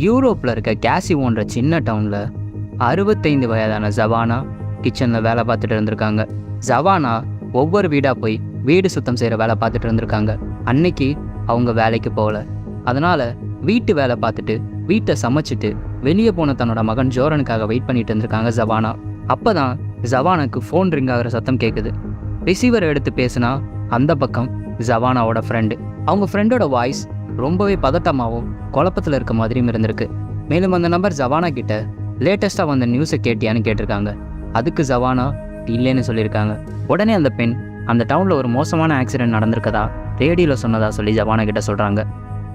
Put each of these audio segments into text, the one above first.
யூரோப்பில் இருக்க கேசிவோன்ற சின்ன டவுனில் 65 வயதான ஜவானா கிச்சனில் வேலை பார்த்துட்டு இருந்திருக்காங்க. ஜவானா ஒவ்வொரு வீடாக போய் வீடு சுத்தம் செய்கிற வேலை பார்த்துட்டு இருந்திருக்காங்க. அன்னைக்கு அவங்க வேலைக்கு போகல. அதனால் வீட்டு வேலை பார்த்துட்டு வீட்டை சமைச்சிட்டு வெளியே போன தன்னோட மகன் ஜோரனுக்காக வெயிட் பண்ணிட்டு இருந்திருக்காங்க ஜவானா. அப்போ தான் ஜவானுக்கு ஃபோன் ரிங் ஆகிற சத்தம் கேட்குது. ரிசீவரை எடுத்து பேசுனா அந்த பக்கம் ஜவானாவோட ஃப்ரெண்டு. அவங்க ஃப்ரெண்டோட வாய்ஸ் ரொம்பவே பதட்டமாகவும் குழப்பத்தில் இருக்க மாதிரியும் இருந்திருக்கு. மேலும் அந்த நம்பர் ஜவானா கிட்ட லேட்டஸ்ட்டாக வந்த நியூஸை கேட்டியான்னு கேட்டிருக்காங்க. அதுக்கு ஜவானா இல்லைன்னு சொல்லியிருக்காங்க. உடனே அந்த பெண் அந்த டவுனில் ஒரு மோசமான ஆக்சிடென்ட் நடந்திருக்கதா ரேடியோவில் சொன்னதா சொல்லி ஜவானா கிட்ட சொல்கிறாங்க.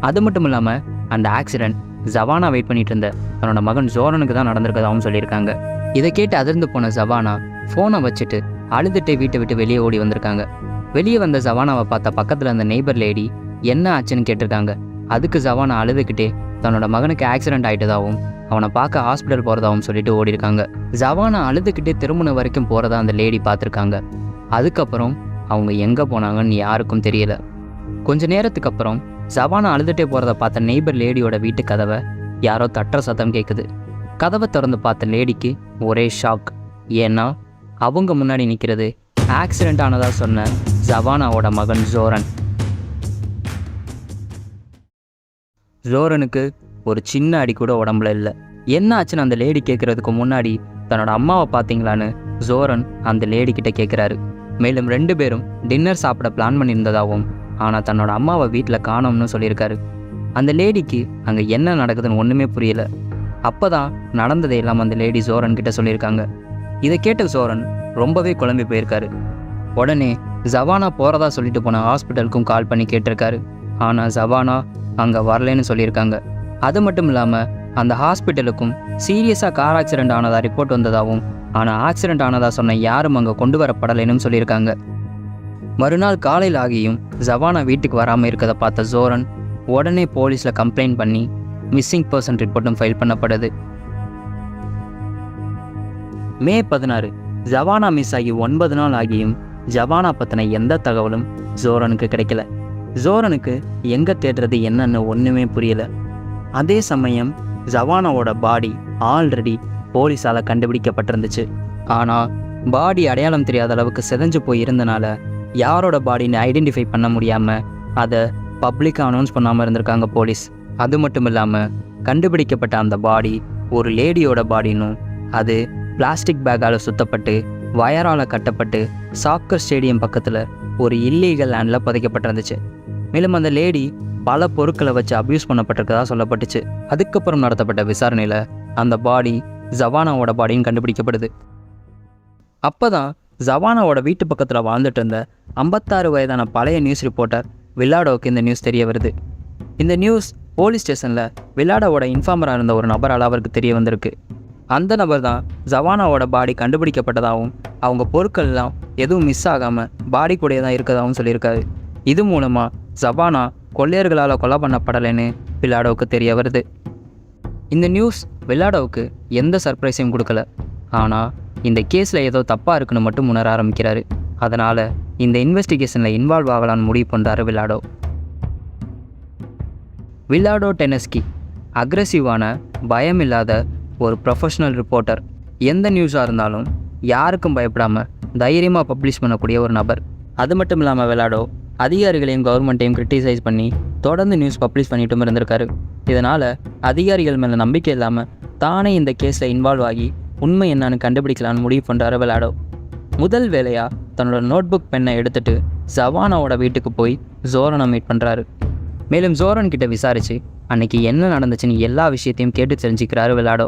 அது மட்டும் இல்லாமல் அந்த ஆக்சிடென்ட் ஜவானா வெயிட் பண்ணிட்டு இருந்த தன்னோட மகன் ஜோரனுக்கு தான் நடந்திருக்கதாகவும் சொல்லியிருக்காங்க. இதை கேட்டு அதிர்ந்து போன ஜவானா ஃபோனை வச்சுட்டு அழுதுட்டே வீட்டை விட்டு வெளியே ஓடி வந்திருக்காங்க. வெளியே வந்த ஜவானாவை பார்த்த பக்கத்தில் அந்த நெய்பர் லேடி என்ன ஆச்சுன்னு கேட்டிருக்காங்க. அதுக்கு ஜவானா அழுதுகிட்டே தன்னோட மகனுக்கு ஆக்சிடென்ட் ஆகிட்டதாகவும் அவனை பார்க்க ஹாஸ்பிட்டல் போகிறதாகவும் சொல்லிட்டு ஓடி இருக்காங்க. ஜவானா அழுதுகிட்டே திருமண வரைக்கும் போகிறதா அந்த லேடி பார்த்துருக்காங்க. அதுக்கப்புறம் அவங்க எங்கே போனாங்கன்னு யாருக்கும் தெரியல. கொஞ்ச நேரத்துக்கு அப்புறம் ஜவானா அழுதுகிட்டே போகிறத பார்த்த நெய்பர் லேடியோட வீட்டு கதவை யாரோ தட்டுற சத்தம் கேட்குது. கதவை திறந்து பார்த்த லேடிக்கு ஒரே ஷாக். ஏன்னா அவங்க முன்னாடி நிற்கிறது ஆக்சிடென்ட் ஆனதா சொன்ன ஜவானாவோட மகன் ஜோரன். ஜோரனுக்கு ஒரு சின்ன அடி கூட உடம்புல இல்லை. என்ன ஆச்சுன்னு அந்த லேடி கேட்குறதுக்கு முன்னாடி தன்னோட அம்மாவை பார்த்தீங்களான்னு ஜோரன் அந்த லேடி கிட்ட கேட்குறாரு. மேலும் 2 பேரும் டின்னர் சாப்பிட பிளான் பண்ணியிருந்ததாகவும் ஆனால் தன்னோட அம்மாவை வீட்டில் காணோம்னு சொல்லியிருக்காரு. அந்த லேடிக்கு அங்கே என்ன நடக்குதுன்னு ஒன்றுமே புரியல. அப்போ தான் நடந்ததையெல்லாம் அந்த லேடி ஜோரன் கிட்ட சொல்லியிருக்காங்க. இதை கேட்ட ஜோரன் ரொம்பவே குழம்பி போயிருக்காரு. உடனே ஜவானா போகிறதா சொல்லிட்டு போன ஹாஸ்பிட்டலுக்கும் கால் பண்ணி கேட்டிருக்காரு. ஆனால் ஜவானா அங்கே வரலன்னு சொல்லியிருக்காங்க. அது மட்டும் இல்லாமல் அந்த ஹாஸ்பிட்டலுக்கும் சீரியஸாக கார் ஆக்சிடென்ட் ஆனதா ரிப்போர்ட் வந்ததாகவும் ஆனால் ஆக்சிடென்ட் ஆனதா சொன்ன யாரும் அங்கே கொண்டு வரப்படலைன்னு சொல்லியிருக்காங்க. மறுநாள் காலையில் ஆகியும் ஜவானா வீட்டுக்கு வராமல் இருக்கதை பார்த்த ஜோரன் உடனே போலீஸில் கம்ப்ளைண்ட் பண்ணி மிஸ்ஸிங் பர்சன் ரிப்போர்ட்டும் ஃபைல் பண்ணப்படுது. மே 16 ஜவானா மிஸ் ஆகி 9 நாள் ஆகியும் ஜவானா பற்றின எந்த தகவலும் ஜோரனுக்கு கிடைக்கல. ஜோரனுக்கு எங்கே தேடுறது என்னன்னு ஒன்றுமே புரியல. அதே சமயம் ஜவானாவோட பாடி ஆல்ரெடி போலீஸால் கண்டுபிடிக்கப்பட்டிருந்துச்சு. ஆனால் பாடி அடையாளம் தெரியாத அளவுக்கு செதஞ்சு போய் இருந்தனால யாரோட பாடின்னு ஐடென்டிஃபை பண்ண முடியாமல் அதை பப்ளிக்காக அனௌன்ஸ் பண்ணாமல் இருந்திருக்காங்க போலீஸ். அது மட்டும் இல்லாமல் கண்டுபிடிக்கப்பட்ட அந்த பாடி ஒரு லேடியோட பாடினும் அது பிளாஸ்டிக் பேக்கால் சுத்தப்பட்டு வயரால் கட்டப்பட்டு சாக்கர் ஸ்டேடியம் பக்கத்தில் ஒரு இல்லீகல் லேண்டில் புதைக்கப்பட்டிருந்துச்சு. மேலும் அந்த லேடி பல பொருட்களை வச்சு அப்யூஸ் பண்ணப்பட்டிருக்கதா சொல்லப்பட்டுச்சு. அதுக்கப்புறம் நடத்தப்பட்ட விசாரணையில் அந்த பாடி ஜவானாவோட பாடின்னு கண்டுபிடிக்கப்படுது. அப்போ தான் ஜவானாவோட வீட்டு பக்கத்தில் வாழ்ந்துட்டு இருந்த 56 வயதான பழைய நியூஸ் ரிப்போர்ட்டர் வில்லாடோவுக்கு இந்த நியூஸ் தெரிய வருது. இந்த நியூஸ் போலீஸ் ஸ்டேஷனில் வில்லாடோவோட இன்ஃபார்மராக இருந்த ஒரு நபரால் அவருக்கு தெரிய வந்திருக்கு. அந்த நபர் தான் ஜவானாவோட பாடி கண்டுபிடிக்கப்பட்டதாகவும் அவங்க பொருட்கள் எல்லாம் எதுவும் மிஸ் ஆகாமல் பாடி கூடயே தான் இருக்கதாகவும் சொல்லியிருக்காரு. இது மூலமாக ஜவானா கொள்ளையர்களால் கொலை பண்ணப்படலைன்னு வில்லாடோவுக்கு தெரிய வருது. இந்த நியூஸ் வில்லாடோவுக்கு எந்த சர்ப்ரைஸையும் கொடுக்கல. ஆனால் இந்த கேஸில் ஏதோ தப்பாக இருக்குன்னு மட்டும் உணர ஆரம்பிக்கிறாரு. அதனால் இந்த இன்வெஸ்டிகேஷனில் இன்வால்வ் ஆகலான்னு முடிவு பண்ணுறாரு வில்லாடோ. வில்லாடோ டெனஸ்கி அக்ரெசிவான பயமில்லாத ஒரு ப்ரொஃபஷனல் ரிப்போர்ட்டர். எந்த நியூஸாக இருந்தாலும் யாருக்கும் பயப்படாமல் தைரியமாக பப்ளிஷ் பண்ணக்கூடிய ஒரு நபர். அது மட்டும் இல்லாமல் வில்லாடோ அதிகாரிகளையும் கவர்மெண்ட்டையும் கிரிட்டிசைஸ் பண்ணி தொடர்ந்து நியூஸ் பப்ளிஷ் பண்ணிட்டும் இருந்திருக்காரு. இதனால் அதிகாரிகள் மேலே நம்பிக்கை இல்லாமல் தானே இந்த கேஸில் இன்வால்வ் ஆகி உண்மை என்னன்னு கண்டுபிடிக்கலான்னு முடிவு பண்ணுறாரு வில்லாடோ. முதல் வேலையாக தன்னோட நோட்புக் பெண்ணை எடுத்துகிட்டு ஜவானாவோட வீட்டுக்கு போய் ஜோரனை மீட் பண்ணுறாரு. மேலும் ஜோரன் கிட்ட விசாரித்து அன்னைக்கு என்ன நடந்துச்சுன்னு எல்லா விஷயத்தையும் கேட்டு தெரிஞ்சுக்கிறாரு வில்லாடோ.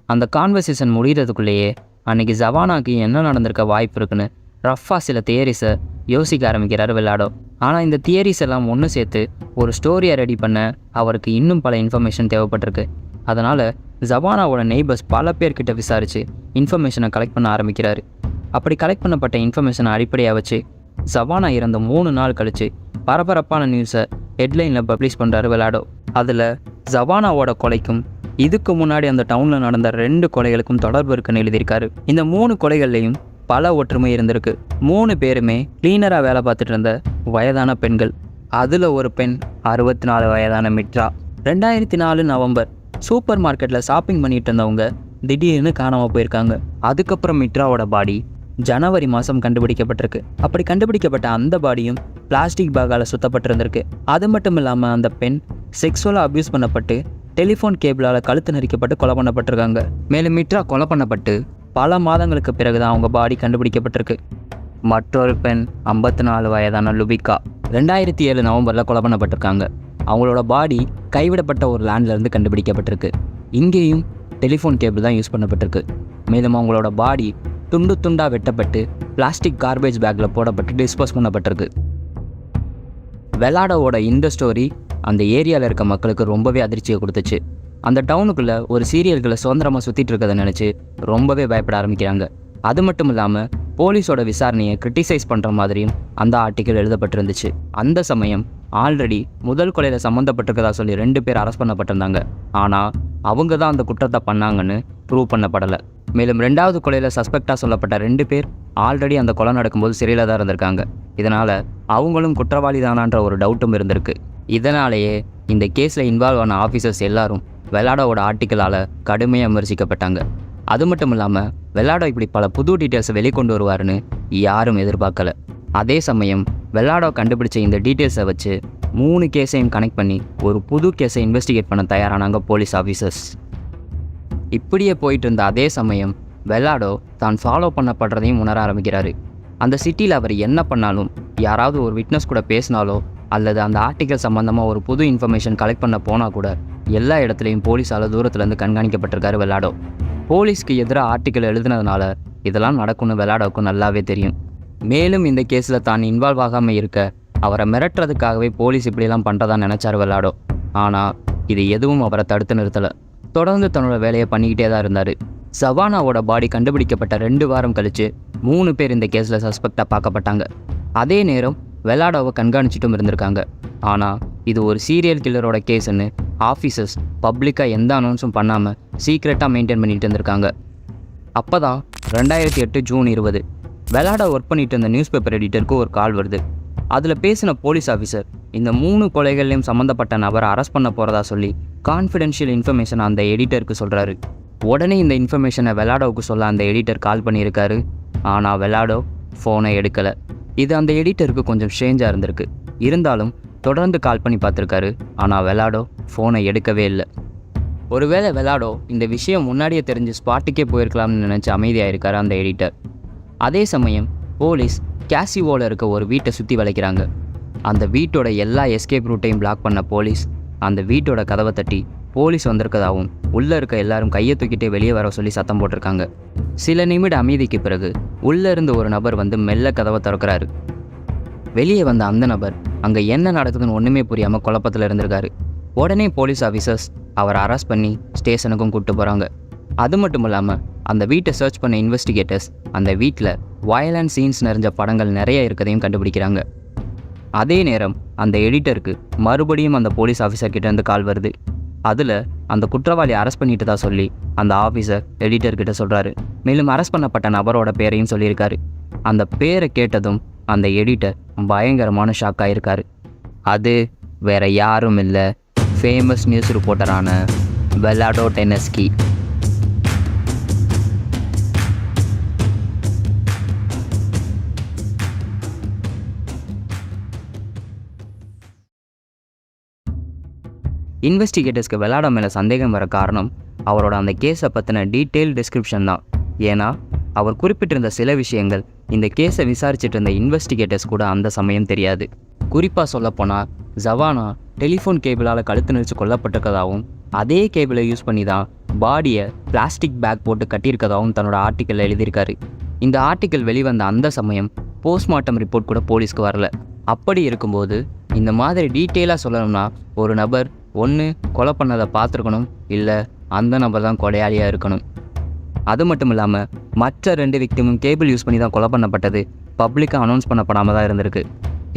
அந்த கான்வர்சேஷன் முடிகிறதுக்குள்ளேயே அன்றைக்கி ஜவானாக்கு என்ன நடந்திருக்க வாய்ப்பு இருக்குன்னு ரஃபாக சில தியரிஸை யோசிக்க ஆரம்பிக்கிறார் வில்லாடோ. ஆனால் இந்த தியரிஸ் எல்லாம் ஒன்று சேர்த்து ஒரு ஸ்டோரியை ரெடி பண்ண அவருக்கு இன்னும் பல இன்ஃபர்மேஷன் தேவைப்பட்டிருக்கு. அதனால் ஜவானாவோட நெய்பர்ஸ் பல பேர்கிட்ட விசாரித்து இன்ஃபர்மேஷனை கலெக்ட் பண்ண ஆரம்பிக்கிறாரு. அப்படி கலெக்ட் பண்ணப்பட்ட இன்ஃபர்மேஷனை அடிப்படையாக வச்சு ஜவானா இறந்த 3 நாள் கழித்து பரபரப்பான நியூஸை ஹெட்லைனில் பப்ளிஷ் பண்ணுறாரு வில்லாடோ. அதில் ஜவானாவோட கொலைக்கும் இதுக்கு முன்னாடி அந்த டவுனில் நடந்த 2 கொலைகளுக்கும் தொடர்பு இருக்குன்னு எழுதியிருக்காரு. இந்த 3 கொலைகள்லையும் பல ஒற்றுமை இருந்திருக்கு. 3 பேருமே கிளீனராக வேலை பார்த்துட்டு இருந்த வயதான பெண்கள். அதில் ஒரு பெண் 64 வயதான மிட்ரா. 2004 நவம்பர் சூப்பர் மார்க்கெட்டில் ஷாப்பிங் பண்ணிட்டு இருந்தவங்க திடீர்னு காணாமல் போயிருக்காங்க. அதுக்கப்புறம் மிட்ராவோட பாடி ஜனவரி மாதம் கண்டுபிடிக்கப்பட்டிருக்கு. அப்படி கண்டுபிடிக்கப்பட்ட அந்த பாடியும் பிளாஸ்டிக் பேக்கால் சுத்தப்பட்டிருந்திருக்கு. அது மட்டும் இல்லாமல் அந்த பெண் செக்ஸுவலாக அப்யூஸ் பண்ணப்பட்டு டெலிஃபோன் கேபிளால் கழுத்து நெரிக்கப்பட்டு கொலை பண்ணப்பட்டிருக்காங்க. மேலும் மிட்ரா கொலை பண்ணப்பட்டு பல மாதங்களுக்கு பிறகு தான் அவங்க பாடி கண்டுபிடிக்கப்பட்டிருக்கு. மற்றொரு பெண் 54 வயதான லுபிகா 2007 நவம்பரில் கொலை பண்ணப்பட்டிருக்காங்க. அவங்களோட பாடி கைவிடப்பட்ட ஒரு லேண்ட்லேருந்து கண்டுபிடிக்கப்பட்டிருக்கு. இங்கேயும் டெலிஃபோன் கேபிள் தான் யூஸ் பண்ணப்பட்டிருக்கு. மேலும் அவங்களோட பாடி துண்டு துண்டாக வெட்டப்பட்டு பிளாஸ்டிக் கார்பேஜ் பேக்கில் போடப்பட்டு டிஸ்போஸ் பண்ணப்பட்டிருக்கு. வெலாடோவோட இந்த ஸ்டோரி அந்த ஏரியாவில் இருக்க மக்களுக்கு ரொம்பவே அதிர்ச்சியை கொடுத்துச்சு. அந்த டவுனுக்குள்ளே ஒரு சீரியல்களை சுதந்திரமாக சுற்றிட்டு இருக்கதை நினச்சி ரொம்பவே பயப்பட ஆரம்பிக்கிறாங்க. அது மட்டும் இல்லாமல் போலீஸோட விசாரணையை கிரிட்டிசைஸ் பண்ணுற மாதிரியும் அந்த ஆர்டிக்கல் எழுதப்பட்டிருந்துச்சு. அந்த சமயம் ஆல்ரெடி முதல் கொலையில் சம்மந்தப்பட்டிருக்கதா சொல்லி 2 பேர் அரெஸ்ட் பண்ணப்பட்டிருந்தாங்க. ஆனால் அவங்க தான் அந்த குற்றத்தை பண்ணாங்கன்னு ப்ரூவ் பண்ணப்படலை. மேலும் 2வது கொலையில் சஸ்பெக்டாக சொல்லப்பட்ட 2 பேர் ஆல்ரெடி அந்த கொலை நடக்கும்போது சிறையில் தான் இருந்திருக்காங்க. இதனால் அவங்களும் குற்றவாளி தானான்ற ஒரு டவுட்டும் இருந்திருக்கு. இதனாலேயே இந்த கேஸில் இன்வால்வ் ஆன ஆஃபீஸர்ஸ் எல்லாரும் வெலாடோவோட ஆர்டிக்கலால் கடுமையாக விமர்சிக்கப்பட்டாங்க. அது மட்டும் இல்லாமல் வெலாடோ இப்படி பல புது டீட்டெயில்ஸை வெளிக்கொண்டு வருவாருன்னு யாரும் எதிர்பார்க்கல. அதே சமயம் வெலாடோ கண்டுபிடிச்ச இந்த டீட்டெயில்ஸை வச்சு 3 கேஸையும் கனெக்ட் பண்ணி ஒரு புது கேஸை இன்வெஸ்டிகேட் பண்ண தயாரானாங்க போலீஸ் ஆஃபீஸர்ஸ். இப்படியே போயிட்டு இருந்த அதே சமயம் வெலாடோ தான் ஃபாலோ பண்ணப்படுறதையும் உணர ஆரம்பிக்கிறாரு. அந்த சிட்டியில் அவர் என்ன பண்ணாலும், யாராவது ஒரு விட்னஸ் கூட பேசினாலோ அல்லது அந்த ஆர்டிக்கல் சம்மந்தமாக ஒரு புது இன்ஃபர்மேஷன் கலெக்ட் பண்ண போனால் கூட எல்லா இடத்துலையும் போலீஸால் தூரத்துலேருந்து கண்காணிக்கப்பட்டிருக்காரு வெலாடோ. போலீஸ்க்கு எதிராக ஆர்டிக்கல் எழுதுனதுனால இதெல்லாம் நடக்கும்னு வெலாடோவுக்கும் நல்லாவே தெரியும். மேலும் இந்த கேஸில் தான் இன்வால்வ் ஆகாமல் இருக்க அவரை மிரட்டுறதுக்காகவே போலீஸ் இப்படிலாம் பண்ணுறதா நினச்சார் வெலாடோ. ஆனால் இது எதுவும் அவரை தடுத்து நிறுத்தலை. தொடர்ந்து தன்னோட வேலையை பண்ணிக்கிட்டே தான் இருந்தார். சவானாவோட பாடி கண்டுபிடிக்கப்பட்ட 2 வாரம் கழித்து 3 பேர் இந்த கேஸில் சஸ்பெக்டாக பார்க்கப்பட்டாங்க. அதே நேரம் வெலாடோவை கண்காணிச்சிட்டும் இருந்திருக்காங்க. ஆனால் இது ஒரு சீரியல் கில்லரோட கேஸுன்னு ஆஃபீஸர்ஸ் பப்ளிக்காக எந்த அனௌன்ஸும் பண்ணாமல் சீக்ரெட்டாக மெயின்டைன் பண்ணிட்டு இருந்திருக்காங்க. அப்போ தான் 2008 ஜூன் 20 வெலாடோ ஒர்க் பண்ணிட்டு இருந்த நியூஸ் பேப்பர் எடிட்டருக்கு ஒரு கால் வருது. அதில் பேசின போலீஸ் ஆஃபீஸர் இந்த 3 கொலைகள்லையும் சம்மந்தப்பட்ட நபரை அரெஸ்ட் பண்ண போகிறதா சொல்லி கான்ஃபிடென்ஷியல் இன்ஃபர்மேஷன் அந்த எடிட்டருக்கு சொல்கிறாரு. உடனே இந்த இன்ஃபர்மேஷனை வெலாடோவுக்கு சொல்ல அந்த எடிட்டர் கால் பண்ணியிருக்காரு. ஆனால் வெலாடோ ஃபோனை எடுக்கலை. இது அந்த எடிட்டருக்கு கொஞ்சம் ஸ்ட்ரேஞ்சாக இருந்திருக்கு. இருந்தாலும் தொடர்ந்து கால் பண்ணி பார்த்துருக்காரு. ஆனால் வெலாடோ ஃபோனை எடுக்கவே இல்லை. ஒருவேளை வெலாடோ இந்த விஷயம் முன்னாடியே தெரிஞ்சு ஸ்பாட்டுக்கே போயிருக்கலாம்னு நினச்சி அமைதியாயிருக்காரு அந்த எடிட்டர். அதே சமயம் போலீஸ் கேசிவோவில் இருக்க ஒரு வீட்டை சுற்றி வளைக்கிறாங்க. அந்த வீட்டோட எல்லா எஸ்கேப் ரூட்டையும் பிளாக் பண்ண போலீஸ் அந்த வீட்டோட கதவை தட்டி போலீஸ் வந்திருக்கதாகவும் உள்ளே இருக்க எல்லாரும் கையை தூக்கிட்டே வெளியே வர சொல்லி சத்தம் போட்டிருக்காங்க. சில நிமிட அமைதிக்கு பிறகு உள்ளே இருந்து ஒரு நபர் வந்து மெல்ல கதவை திறக்கிறாரு. வெளியே வந்த அந்த நபர் அங்கே என்ன நடக்குதுன்னு ஒன்றுமே புரியாமல் குழப்பத்தில் இருந்திருக்காரு. உடனே போலீஸ் ஆஃபீஸர்ஸ் அவரை அரெஸ்ட் பண்ணி ஸ்டேஷனுக்கும் கூப்பிட்டு போகிறாங்க. அது மட்டும் இல்லாமல் அந்த வீட்டை சர்ச் பண்ண இன்வெஸ்டிகேட்டர்ஸ் அந்த வீட்டில் வயலண்ட் சீன்ஸ் நிறைஞ்ச படங்கள் நிறைய இருக்கதையும் கண்டுபிடிக்கிறாங்க. அதே நேரம் அந்த எடிட்டருக்கு மறுபடியும் அந்த போலீஸ் ஆஃபீஸர் கிட்டேருந்து கால் வருது. அதில் அந்த குற்றவாளி அரெஸ்ட் பண்ணிட்டு தான் சொல்லி அந்த ஆஃபீஸர் எடிட்டர்கிட்ட சொல்கிறாரு. மேலும் அரெஸ்ட் பண்ணப்பட்ட நபரோட பேரையும் சொல்லியிருக்காரு. அந்த பேரை கேட்டதும் அந்த எடிட்டர் பயங்கரமான ஷாக் ஆகியிருக்காரு. அது வேற யாரும் இல்லை, ஃபேமஸ் நியூஸ் ரிப்போர்ட்டரான வெலாடோ டெனஸ்கி. இன்வெஸ்டிகேட்டர்ஸ்க்கு வெலாடோ மேலே சந்தேகம் வர காரணம் அவரோட அந்த கேஸை பற்றின டீட்டெயில் டிஸ்கிரிப்ஷன் தான். ஏன்னா அவர் குறிப்பிட்டிருந்த சில விஷயங்கள் இந்த கேஸை விசாரிச்சுட்டு இருந்த இன்வெஸ்டிகேட்டர்ஸ் கூட அந்த சமயம் தெரியாது. குறிப்பாக சொல்லப்போனால் ஜவானா டெலிஃபோன் கேபிளால் கழுத்து நெரிச்சு கொல்லப்பட்டிருக்கதாகவும் அதே கேபிளை யூஸ் பண்ணி தான் பாடியை பிளாஸ்டிக் பேக் போட்டு கட்டியிருக்கதாகவும் தன்னோட ஆர்டிக்கலில் எழுதியிருக்காரு. இந்த ஆர்டிக்கல் வெளிவந்த அந்த சமயம் போஸ்ட்மார்ட்டம் ரிப்போர்ட் கூட போலீஸ்க்கு வரல. அப்படி இருக்கும்போது இந்த மாதிரி டீட்டெயிலாக சொல்லணும்னா ஒரு நபர் ஒன்று கொலை பண்ணதை பார்த்துருக்கணும், இல்லை அந்த நபர் தான் கொலையாளியாக இருக்கணும். அது மட்டும் இல்லாமல் மற்ற 2 விக்டிமும் கேபிள் யூஸ் பண்ணி தான் கொலை பண்ணப்பட்டது பப்ளிக்காக அனௌன்ஸ் பண்ணப்படாமல் தான் இருந்திருக்கு.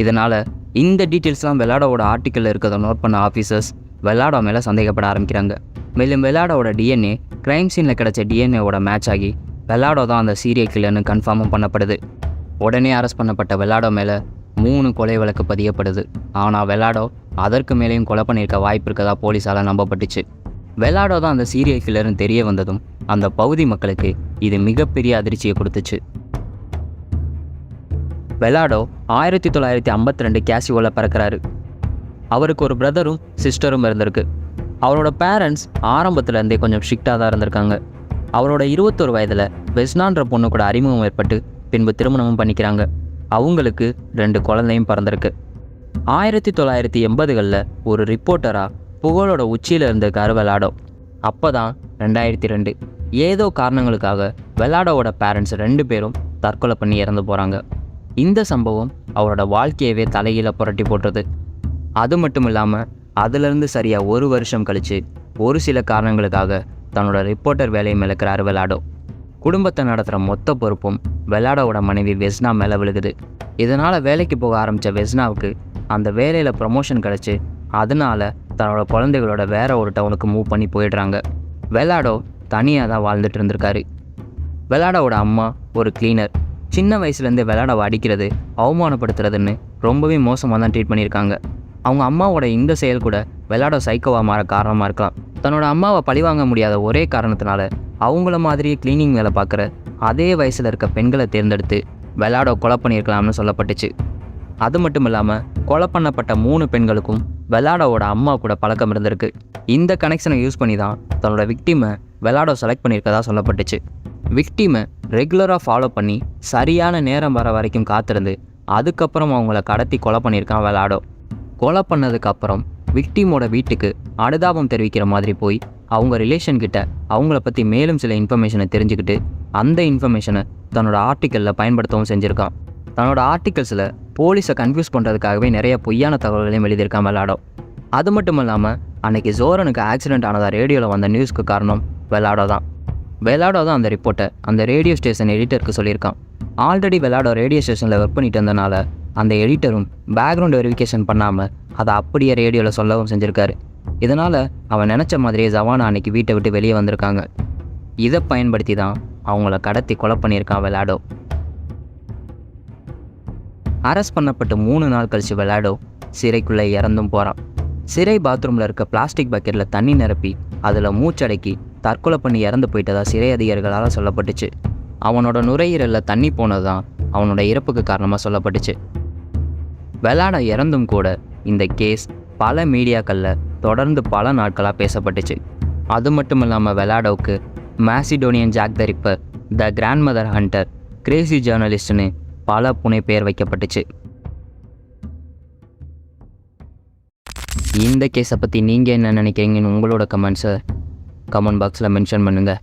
இதனால் இந்த டீட்டெயில்ஸ்லாம் வெலாடோவோட ஆர்டிக்கலில் இருக்கிறத நோட் பண்ண ஆஃபீஸர்ஸ் வெலாடோ மேலே சந்தேகப்பட ஆரம்பிக்கிறாங்க. மேலும் வெலாடோவோட டிஎன்ஏ க்ரைம் சீனில் கிடச்ச டிஎன்ஏவோட மேட்ச் ஆகி வெலாடோ தான் அந்த சீரியல் கில்லர்னு கன்ஃபார்மும் பண்ணப்படுது. உடனே அரெஸ்ட் பண்ணப்பட்ட வெலாடோ மேலே 3 கொலை வழக்கு பதியப்படுது. ஆனால் வெலாடோ அதற்கு மேலேயும் கொலை பண்ணியிருக்க வாய்ப்பு இருக்கதா போலீஸால் நம்பப்பட்டுச்சு. வெலாடோ தான் அந்த சீரியல் கில்லர்னு தெரிய வந்ததும் அந்த பகுதி மக்களுக்கு இது மிகப்பெரிய அதிர்ச்சியை கொடுத்துச்சு. வெலாடோ 1952 கேசியோவில் பிறக்கிறாரு. அவருக்கு ஒரு பிரதரும் சிஸ்டரும் இருந்திருக்கு. அவரோட பேரண்ட்ஸ் ஆரம்பத்துலேருந்தே கொஞ்சம் ஸ்ட்ரிக்டாக தான் இருந்திருக்காங்க. அவரோட 21 வயதில் வெஸ்னான்ற பொண்ணு கூட அறிமுகம் ஏற்பட்டு பின்பு திருமணமும் பண்ணிக்கிறாங்க. அவங்களுக்கு 2 குழந்தையும் பிறந்திருக்கு. 1980களில் ஒரு ரிப்போர்ட்டராக புகழோட உச்சியில் இருந்திருக்காரு வெலாடோ. அப்போ தான் 2002 ஏதோ காரணங்களுக்காக வெலாடோவோட பேரண்ட்ஸ் 2 பேரும் தற்கொலை பண்ணி இறந்து போகிறாங்க. இந்த சம்பவம் அவரோட வாழ்க்கையவே தலைகீழ புரட்டி போட்டுறது. அது மட்டும் இல்லாமல் அதிலிருந்து சரியாக 1 வருஷம் கழித்து ஒரு சில காரணங்களுக்காக தன்னோட ரிப்போர்ட்டர் வேலையை இழக்கிறாரு வெலாடோ. குடும்பத்தை நடத்துகிற மொத்த பொறுப்பும் வெலாடோவோட மனைவி வெஸ்னா மேலே விழுகுது. இதனால் வேலைக்கு போக ஆரம்பித்த வெஸ்னாவுக்கு அந்த வேலையில் ப்ரமோஷன் கிடச்சி அதனால் தன்னோட குழந்தைகளோட வேற ஒரு டவுனுக்கு மூவ் பண்ணி போயிடுறாங்க. வெலாடோ தனியாக தான் வாழ்ந்துட்டு இருந்திருக்காரு. வெலாடோவோட அம்மா ஒரு கிளீனர். சின்ன வயசுலேருந்தே வெலாடோவை அடிக்கிறது, அவமானப்படுத்துறதுன்னு ரொம்பவே மோசமாக தான் ட்ரீட் பண்ணியிருக்காங்க. அவங்க அம்மாவோட இந்த செயல் கூட வெலாடோ சைக்கோவாக மாற காரணமாக இருக்கலாம். தன்னோட அம்மாவை பழிவாங்க முடியாத ஒரே காரணத்தினால அவங்கள மாதிரியே கிளீனிங் வேலை பார்க்குற அதே வயசில் இருக்க பெண்களை தேர்ந்தெடுத்து வெலாடோ கொலை பண்ணியிருக்கலாம்னு சொல்லப்பட்டுச்சு. அது மட்டும் இல்லாமல் கொலை பண்ணப்பட்ட 3 பெண்களுக்கும் வெலாடோவோட அம்மா கூட பழக்கம் இருந்திருக்கு. இந்த கனெக்ஷனை யூஸ் பண்ணி தான் தன்னோட விக்டிமை வெலாடோ செலக்ட் பண்ணியிருக்கதா சொல்லப்பட்டுச்சு. விக்டிமை ரெகுலராக ஃபாலோ பண்ணி சரியான நேரம் வர வரைக்கும் காத்திருந்து அதுக்கப்புறம் அவங்கள கடத்தி கொலை பண்ணியிருக்கான் வெலாடோ. கொலை பண்ணதுக்கப்புறம் விக்டிமோட வீட்டுக்கு அனுதாபம் தெரிவிக்கிற மாதிரி போய் அவங்க ரிலேஷன்கிட்ட அவங்கள பற்றி மேலும் சில இன்ஃபர்மேஷனை தெரிஞ்சுக்கிட்டு அந்த இன்ஃபர்மேஷனை தன்னோட ஆர்டிக்கலில் பயன்படுத்தவும் செஞ்சுருக்கான். தன்னோட ஆர்டிகல்ஸில் போலீஸை கன்ஃபியூஸ் பண்ணுறதுக்காகவே நிறைய பொய்யான தகவல்களையும் எழுதியிருக்கான் வெலாடோ. அது மட்டும் இல்லாமல் அன்றைக்கி ஜோரனுக்கு ஆக்சிடென்ட் ஆனதாக ரேடியோவில் வந்த நியூஸ்க்கு காரணம் வெலாடோ தான். வெலாடோ தான் அந்த ரிப்போர்ட்டை அந்த ரேடியோ ஸ்டேஷன் எடிட்டருக்கு சொல்லியிருக்கான். ஆல்ரெடி வெலாடோ ரேடியோ ஸ்டேஷனில் ஒர்க் பண்ணிட்டு இருந்தனால அந்த எடிட்டரும் பேக்ரவுண்ட் வெரிஃபிகேஷன் பண்ணாமல் அதை அப்படியே ரேடியோவில் சொல்லவும் செஞ்சுருக்காரு. இதனால் அவன் நினச்ச மாதிரியே ஜவானா அன்றைக்கி வீட்டை விட்டு வெளியே வந்திருக்காங்க. இதை பயன்படுத்தி தான் அவங்கள கடத்தி கொலை பண்ணியிருக்கான் வெலாடோ. அரெஸ்ட் பண்ணப்பட்டு 3 நாள் கழித்து வெலாடோ சிறைக்குள்ளே இறந்தும் போகிறான். சிறை பாத்ரூமில் இருக்க பிளாஸ்டிக் பக்கெட்டில் தண்ணி நிரப்பி அதில் மூச்சடக்கி தற்கொலை பண்ணி இறந்து போயிட்டதா சிறை அதிகாரிகளால் சொல்லப்பட்டுச்சு. அவனோட நுரையீரலில் தண்ணி போனது தான் அவனோட இறப்புக்கு காரணமாக சொல்லப்பட்டுச்சு. வெலாடோ இறந்தும் கூட இந்த கேஸ் பல மீடியாக்களில் தொடர்ந்து பல நாட்களாக பேசப்பட்டுச்சு. அது மட்டும் இல்லாமல் வெலாடோவுக்கு Macedonian Jack the Ripper, the grandmother hunter, crazy ஜேர்னலிஸ்ட்னு பல புனை பெயர் வைக்கப்பட்டுச்சு. இந்த கேஸை பற்றி நீங்கள் என்ன நினைக்கிறீங்கன்னு உங்களோட கமெண்ட்ஸை கமெண்ட் பாக்ஸில் மென்ஷன் பண்ணுங்கள்.